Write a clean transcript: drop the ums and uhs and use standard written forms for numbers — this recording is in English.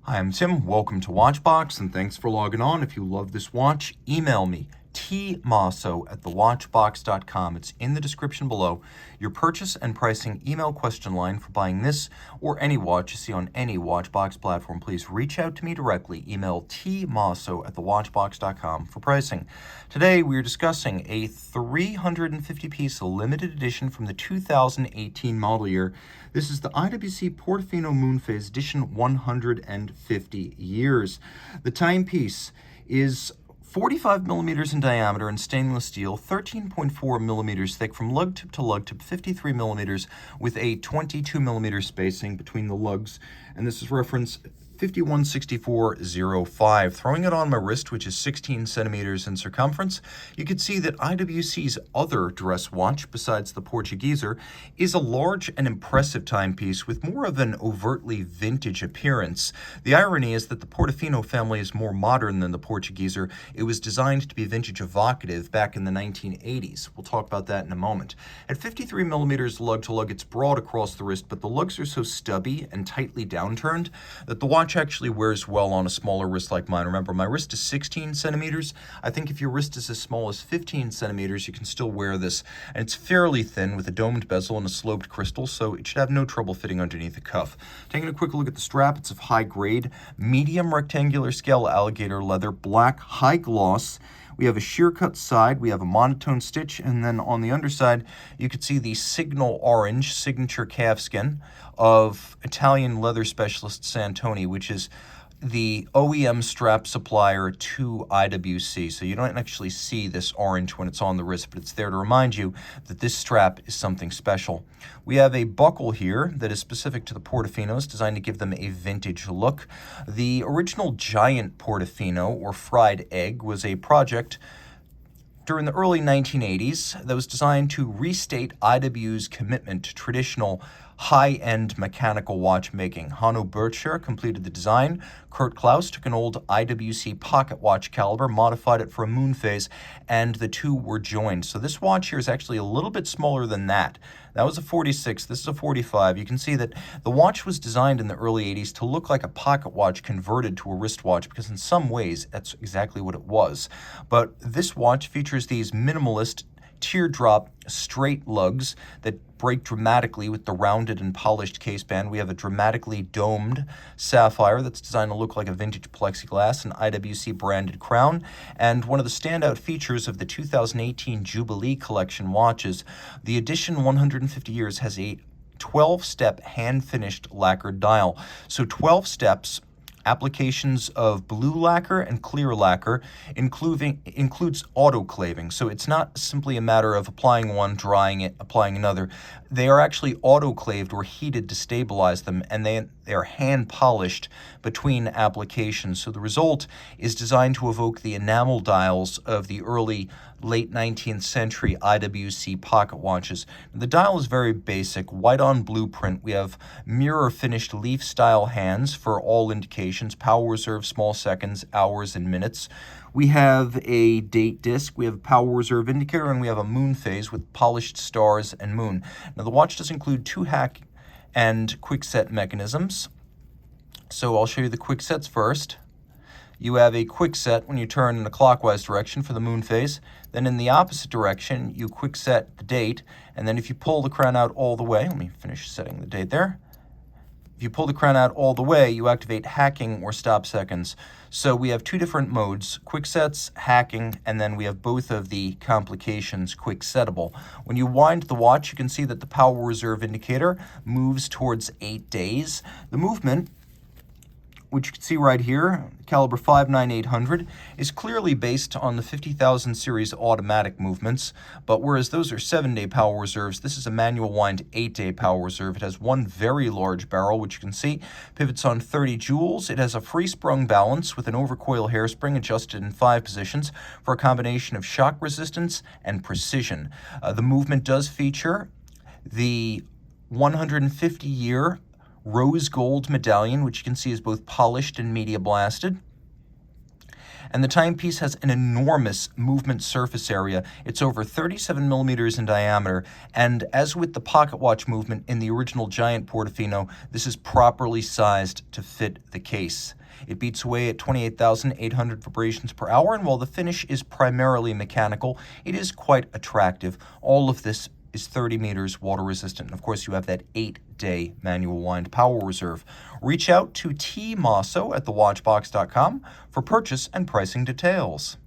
Hi, I'm Tim. Welcome to Watchbox, and thanks for logging on. If you love this watch, email me, tmosso@thewatchbox.com. It's in the description below. Your purchase and pricing email question line for buying this or any watch you see on any Watchbox platform. Please reach out to me directly. Email tmosso@thewatchbox.com for pricing. Today, we are discussing a 350-piece limited edition from the 2018 model year. This is the IWC Portofino Moon Phase edition 150 years. The timepiece is 45 millimeters in diameter in stainless steel, 13.4 millimeters thick from lug tip to lug tip, 53 millimeters with a 22 millimeter spacing between the lugs. And this is reference 5164-05. Throwing it on my wrist, which is 16 centimeters in circumference, you can see that IWC's other dress watch, besides the Portugueser, is a large and impressive timepiece with more of an overtly vintage appearance. The irony is that the Portofino family is more modern than the Portugueser. It was designed to be vintage evocative back in the 1980s. We'll talk about that in a moment. At 53 millimeters lug to lug, it's broad across the wrist, but the lugs are so stubby and tightly downturned that the watch actually wears well on a smaller wrist like mine. Remember, my wrist is 16 centimeters. I think if your wrist is as small as 15 centimeters, you can still wear this. And it's fairly thin with a domed bezel and a sloped crystal, so it should have no trouble fitting underneath the cuff. Taking a quick look at the strap, it's of high grade, medium rectangular scale alligator leather, black, high gloss. We have a sheer cut side, we have a monotone stitch, and then on the underside, you can see the signal orange signature calfskin of Italian leather specialist Santoni, which is the OEM strap supplier to IWC. So you don't actually see this orange when it's on the wrist, but it's there to remind you that this strap is something special. We have a buckle here that is specific to the Portofinos, designed to give them a vintage look. The original giant Portofino, or fried egg, was a project during the early 1980s that was designed to restate IW's commitment to traditional high-end mechanical watchmaking. Hanno Bertscher completed the design. Kurt Klaus took an old IWC pocket watch caliber, modified it for a moon phase, and the two were joined. So this watch here is actually a little bit smaller than that. That was a 46, this is a 45. You can see that the watch was designed in the early 80s to look like a pocket watch converted to a wristwatch, because in some ways that's exactly what it was. But this watch features these minimalist teardrop straight lugs that break dramatically with the rounded and polished caseband. We have a dramatically domed sapphire that's designed to look like a vintage plexiglass, an IWC branded crown, and one of the standout features of the 2018 Jubilee collection watches, the edition 150 years has a 12-step hand-finished lacquered dial. So 12 steps, applications of blue lacquer and clear lacquer, includes autoclaving. So it's not simply a matter of applying one, drying it, applying another. They are actually autoclaved or heated to stabilize them, and they are hand polished between applications. So the result is designed to evoke the enamel dials of the late 19th century IWC pocket watches. The dial is very basic, white on blueprint. We have mirror finished leaf style hands for all indications, power reserve, small seconds, hours, and minutes. We have a date disc, we have a power reserve indicator, and we have a moon phase with polished stars and moon. Now the watch does include 2 hack and quick set mechanisms. So I'll show you the quick sets first. You have a quick set when you turn in a clockwise direction for the moon phase. Then in the opposite direction, you quick set the date. And then if you pull the crown out all the way, let me finish setting the date there. If you pull the crown out all the way, you activate hacking or stop seconds. So we have 2 different modes, quick sets, hacking, and then we have both of the complications, quick settable. When you wind the watch, you can see that the power reserve indicator moves towards 8 days. The movement, which you can see right here, caliber 59800, is clearly based on the 50,000 series automatic movements, but whereas those are 7-day power reserves, this is a manual wind 8-day power reserve. It has one very large barrel, which you can see pivots on 30 jewels. It has a free sprung balance with an overcoil hairspring adjusted in 5 positions for a combination of shock resistance and precision. The movement does feature the 150-year rose gold medallion, which you can see is both polished and media blasted. And the timepiece has an enormous movement surface area. It's over 37 millimeters in diameter, and as with the pocket watch movement in the original giant Portofino, this is properly sized to fit the case. It beats away at 28,800 vibrations per hour, and while the finish is primarily mechanical, it is quite attractive. All of this is 30 meters water resistant. And of course, you have that 8-day manual wind power reserve. Reach out to Team Mosso at thewatchbox.com for purchase and pricing details.